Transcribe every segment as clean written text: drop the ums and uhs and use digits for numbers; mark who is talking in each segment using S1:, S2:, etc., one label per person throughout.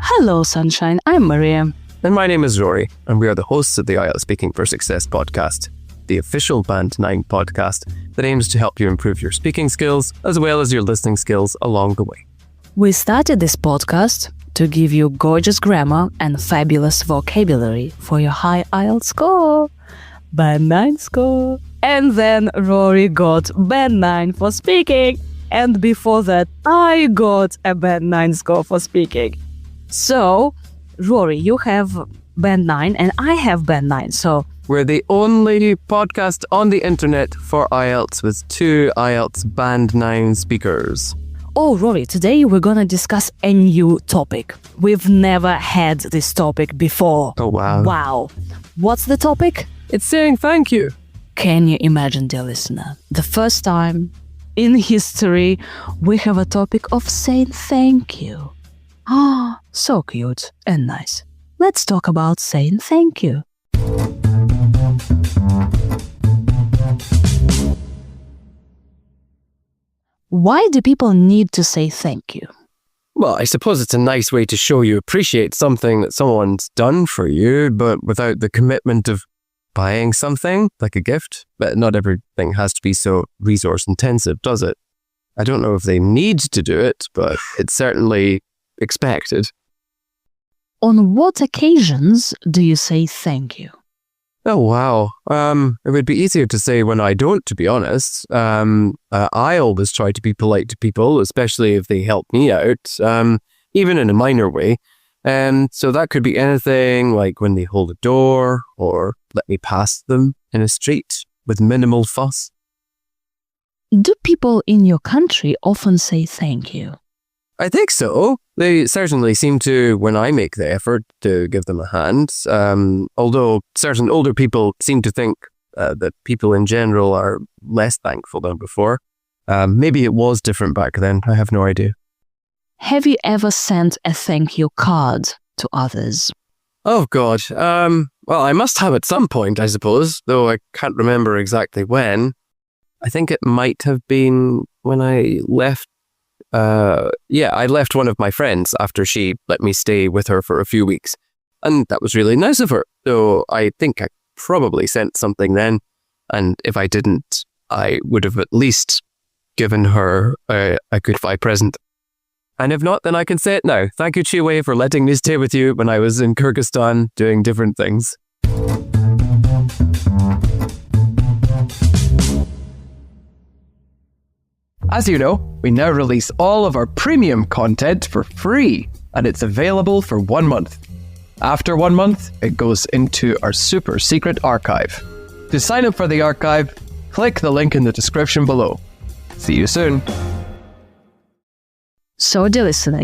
S1: Hello, Sunshine. I'm Maria.
S2: And my name is Rory, and we are the hosts of the IELTS Speaking for Success podcast, the official Band 9 podcast that aims to help you improve your speaking skills as well as your listening skills along the way.
S1: We started this podcast to give you gorgeous grammar and fabulous vocabulary for your high IELTS score. Band 9 score. And then Rory got Band 9 for speaking. And before that, I got a Band 9 score for speaking. So, Rory, you have Band 9 and I have Band 9. So,
S2: we're the only podcast on the internet for IELTS with 2 IELTS Band 9 speakers.
S1: Oh, Rory, today we're gonna discuss a new topic. We've never had this topic before.
S2: Oh, wow.
S1: Wow. What's the topic?
S2: It's saying thank you.
S1: Can you imagine, dear listener, the first time in history we have a topic of saying thank you. Ah, so cute and nice. Let's talk about saying thank you. Why do people need to say thank you?
S2: Well, I suppose it's a nice way to show you appreciate something that someone's done for you, but without the commitment of buying something, like a gift. But not everything has to be so resource intensive, does it? I don't know if they need to do it, but it's certainly expected.
S1: On what occasions do you say thank you?
S2: Oh, wow. It would be easier to say when I don't, to be honest. I always try to be polite to people, especially if they help me out, even in a minor way. So that could be anything like when they hold a door or let me pass them in a street with minimal fuss.
S1: Do people in your country often say thank you?
S2: I think so. They certainly seem to when I make the effort to give them a hand. Although certain older people seem to think that people in general are less thankful than before. Maybe it was different back then. I have no idea.
S1: Have you ever sent a thank you card to others?
S2: Oh, God. Well, I must have at some point, I suppose, though I can't remember exactly when. I think it might have been when I left. I left one of my friends after she let me stay with her for a few weeks. And that was really nice of her. So I think I probably sent something then. And if I didn't, I would have at least given her a goodbye present. And if not, then I can say it now. Thank you, Chiwei, for letting me stay with you when I was in Kyrgyzstan doing different things.
S3: As you know, we now release all of our premium content for free, and it's available for 1 month. After 1 month, it goes into our super secret archive. To sign up for the archive, click the link in the description below. See you soon.
S1: So, dear listener,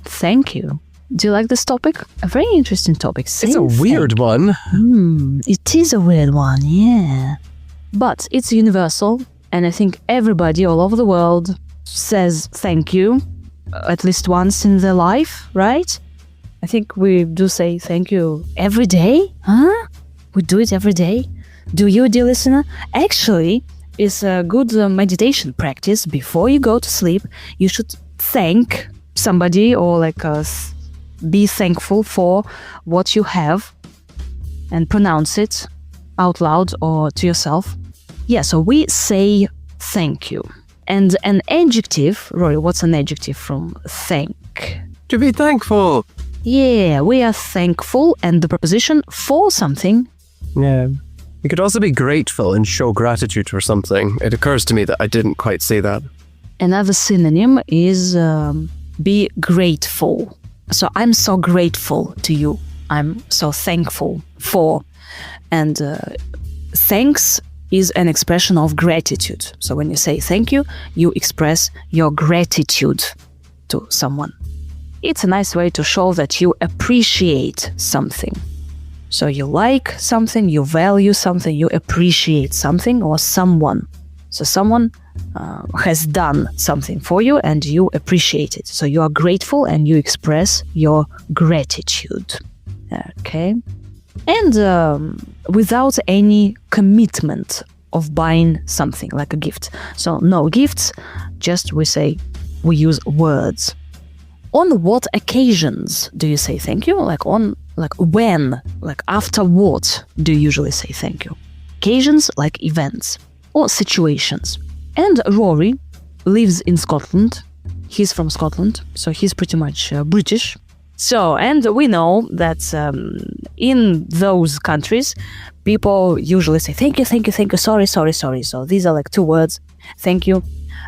S1: thank you. Do you like this topic? A very interesting topic.
S2: It's a weird one.
S1: It is a weird one, yeah. But it's universal. And I think everybody all over the world says thank you at least once in their life, right? I think we do say thank you every day, huh? We do it every day. Do you, dear listener? Actually, it's a good meditation practice. Before you go to sleep, you should thank somebody or be thankful for what you have and pronounce it out loud or to yourself. Yeah, so we say thank you. And an adjective, Rory, what's an adjective from thank?
S2: To be thankful.
S1: Yeah, we are thankful and the preposition for something.
S2: Yeah. You could also be grateful and show gratitude for something. It occurs to me that I didn't quite say that.
S1: Another synonym is be grateful. So I'm so grateful to you. I'm so thankful for. And thanks is an expression of gratitude. So when you say thank you, you express your gratitude to someone. It's a nice way to show that you appreciate something. So you like something, you value something, you appreciate something or someone. So someone has done something for you and you appreciate it. So you are grateful and you express your gratitude. Okay? And without any commitment of buying something like a gift. So no gifts, just we say we use words. On what occasions do you say thank you? When, after what do you usually say thank you? Occasions like events or situations. And Rory lives in Scotland. He's from Scotland, so he's pretty much British. So, and we know that in those countries, people usually say thank you, sorry. So these are like two words, thank you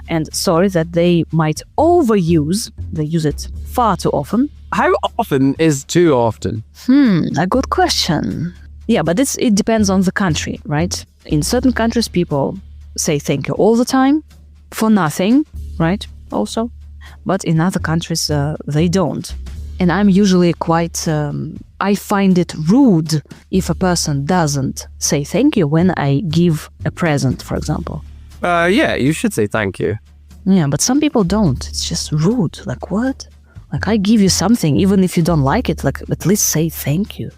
S1: and sorry, that they might overuse. They use it far too often.
S2: How often is too often?
S1: A good question. Yeah, but it depends on the country, right? In certain countries, people say thank you all the time for nothing, right? Also. But in other countries, they don't. And I'm usually quite, I find it rude if a person doesn't say thank you when I give a present, for example.
S2: Yeah, you should say thank you.
S1: Yeah, but some people don't. It's just rude. Like, what? Like, I give you something, even if you don't like it, like, at least say thank you.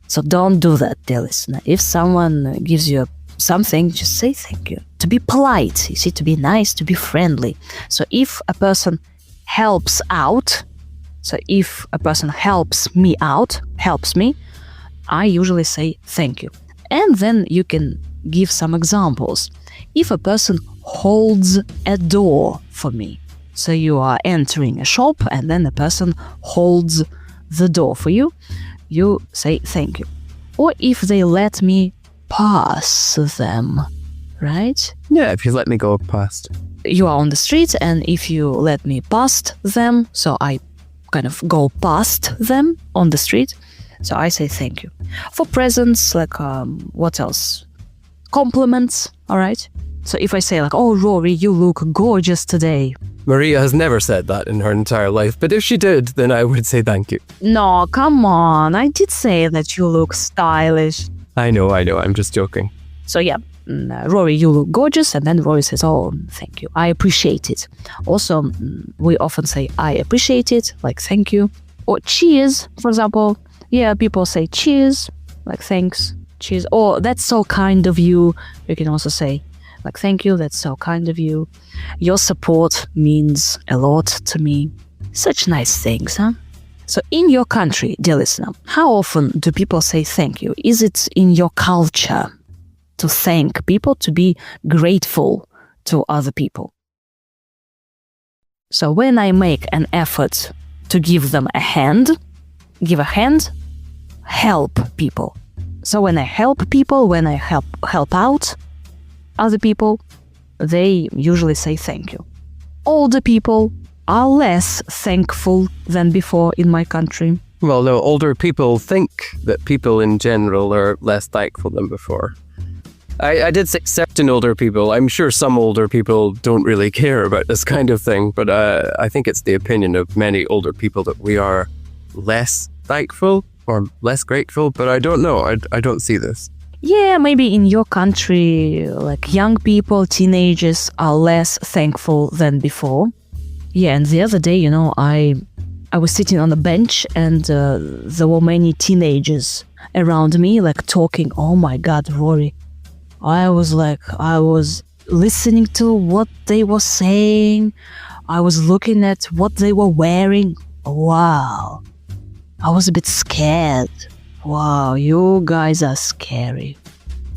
S1: So don't do that, dear listener. If someone gives you something, just say thank you. To be polite, you see, to be nice, to be friendly. So if a person helps out, so if a person helps me, I usually say thank you. And then you can give some examples. If a person holds a door for me, so you are entering a shop and then a person holds the door for you, you say thank you. Or if they let me pass them, right?
S2: Yeah, if you let me go past.
S1: You are on the street and if you let me past them, so I kind of go past them on the street, so I say thank you. For presents, like what else? Compliments, all right? So if I say like, oh, Rory, you look gorgeous today.
S2: Maria has never said that in her entire life, but if she did, then I would say thank you.
S1: No, come on. I did say that you look stylish.
S2: I know, I'm just joking.
S1: So yeah, Rory, you look gorgeous, and then Rory says, oh, thank you, I appreciate it. Also, we often say, I appreciate it, like thank you. Or cheers, for example. Yeah, people say cheers, like thanks, cheers. Or that's so kind of you. You can also say, like, thank you, that's so kind of you. Your support means a lot to me. Such nice things, huh? So in your country, dear listener, how often do people say thank you? Is it in your culture to thank people, to be grateful to other people? So when I make an effort to give them a hand, help people. So when I help people, when I help out other people, they usually say thank you. Older people are less thankful than before in my country.
S2: Well, no, older people think that people in general are less thankful than before. I did say certain older people. I'm sure some older people don't really care about this kind of thing, but I think it's the opinion of many older people that we are less thankful or less grateful, but I don't know. I don't see this.
S1: Yeah, maybe in your country, like young people, teenagers are less thankful than before. Yeah, and the other day, you know, I was sitting on a bench and there were many teenagers around me, like talking. Oh my God, Rory. I was listening to what they were saying. I was looking at what they were wearing. Wow. I was a bit scared. Wow, you guys are scary.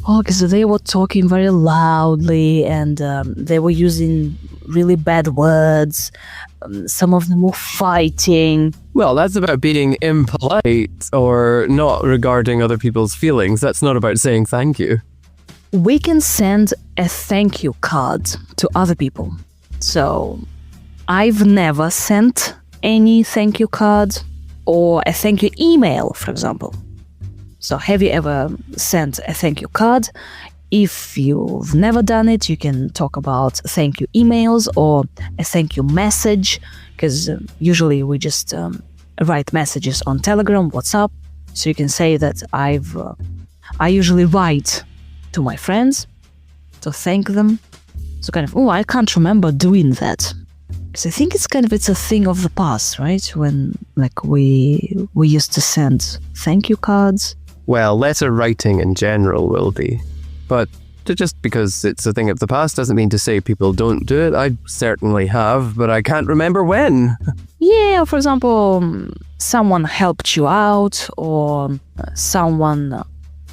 S1: Oh, because they were talking very loudly and they were using really bad words. Some of them were fighting.
S2: Well, that's about being impolite or not regarding other people's feelings. That's not about saying thank you.
S1: We can send a thank you card to other people. So I've never sent any thank you card or a thank you email, for example. So have you ever sent a thank you card? If you've never done it, you can talk about thank you emails or a thank you message, because usually we just write messages on Telegram, WhatsApp. So you can say that I usually write to my friends to thank them. So kind of, I can't remember doing that. Because I think it's a thing of the past, right? When like we used to send thank you cards.
S2: Well, letter writing in general will be. But Just because it's a thing of the past doesn't mean to say people don't do it. I certainly have, but I can't remember when.
S1: Yeah, for example, someone helped you out, or someone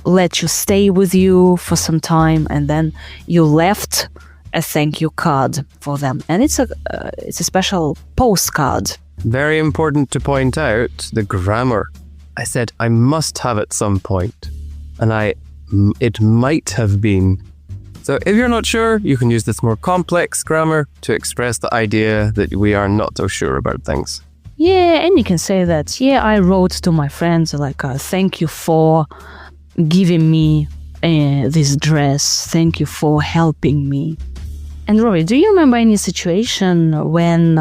S1: let you stay with you for some time, and then you left a thank you card for them. And it's a special postcard.
S2: Very important to point out the grammar. I said I must have at some point, and it might have been. So if you're not sure, you can use this more complex grammar to express the idea that we are not so sure about things.
S1: Yeah, and you can say that, yeah, I wrote to my friends, like, thank you for giving me this dress. Thank you for helping me. And Rory, do you remember any situation when,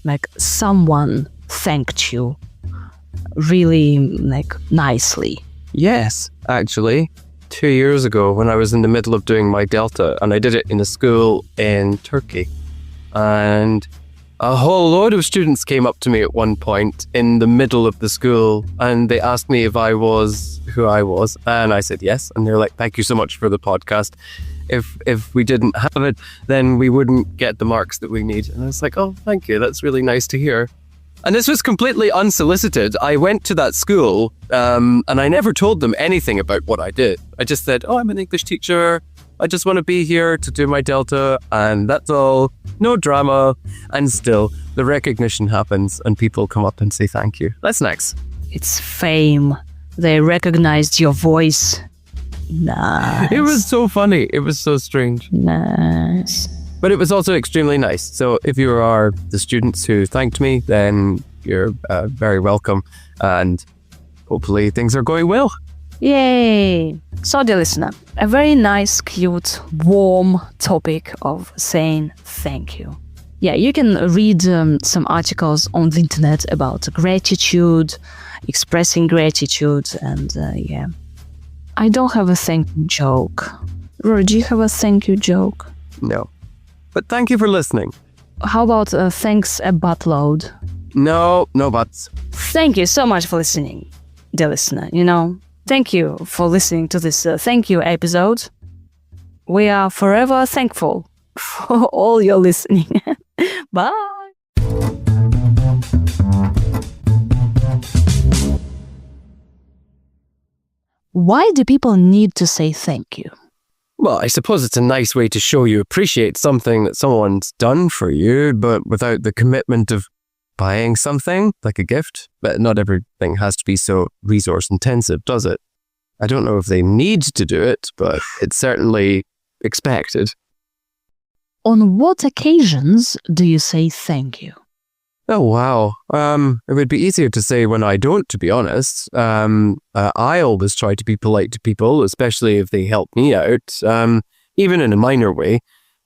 S1: like, someone thanked you really, like, nicely?
S2: Yes, actually. 2 years ago when I was in the middle of doing my Delta, and I did it in a school in Turkey. And a whole load of students came up to me at one point in the middle of the school, and they asked me if I was who I was, and I said yes. And they're like, thank you so much for the podcast. If we didn't have it, then we wouldn't get the marks that we need. And I was like, oh, thank you. That's really nice to hear. And this was completely unsolicited. I went to that school and I never told them anything about what I did. I just said, oh, I'm an English teacher. I just want to be here to do my Delta, and that's all. No drama. And still, the recognition happens and people come up and say thank you. That's nice.
S1: It's fame. They recognized your voice. Nice.
S2: It was so funny. It was so strange.
S1: Nice.
S2: But it was also extremely nice. So if you are the students who thanked me, then you're very welcome. And hopefully things are going well.
S1: Yay! So, dear listener, a very nice, cute, warm topic of saying thank you. Yeah, you can read some articles on the internet about gratitude, expressing gratitude, and yeah. I don't have a thank you joke. Rory, do you have a thank you joke?
S2: No. But thank you for listening.
S1: How about thanks a buttload?
S2: No buts.
S1: Thank you so much for listening, dear listener. Thank you for listening to this thank you episode. We are forever thankful for all your listening. Bye. Why do people need to say thank you?
S2: Well, I suppose it's a nice way to show you appreciate something that someone's done for you, but without the commitment of buying something, like a gift. But not everything has to be so resource intensive, does it? I don't know if they need to do it, but it's certainly expected.
S1: On what occasions do you say thank you?
S2: Oh, wow. It would be easier to say when I don't, to be honest. I always try to be polite to people, especially if they help me out, even in a minor way.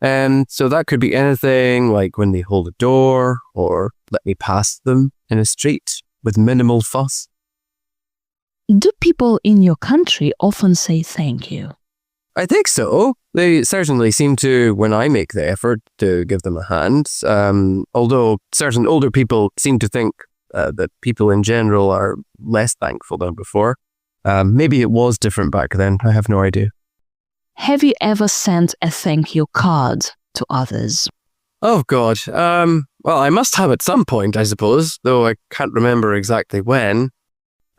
S2: So that could be anything like when they hold a door or let me pass them in a street with minimal fuss.
S1: Do people in your country often say thank you?
S2: I think so. They certainly seem to when I make the effort to give them a hand. Although certain older people seem to think that people in general are less thankful than before. Maybe it was different back then. I have no idea.
S1: Have you ever sent a thank you card to others?
S2: Oh, God. Well, I must have at some point, I suppose, though I can't remember exactly when.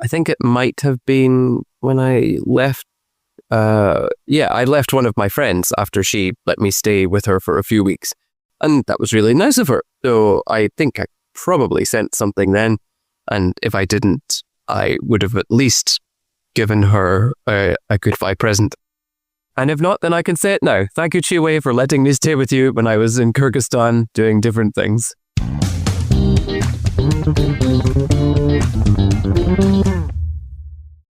S2: I think it might have been when I left. I left one of my friends after she let me stay with her for a few weeks. And that was really nice of her. So I think I probably sent something then. And if I didn't, I would have at least given her a goodbye present. And if not, then I can say it now. Thank you, Chiwei, for letting me stay with you when I was in Kyrgyzstan doing different things.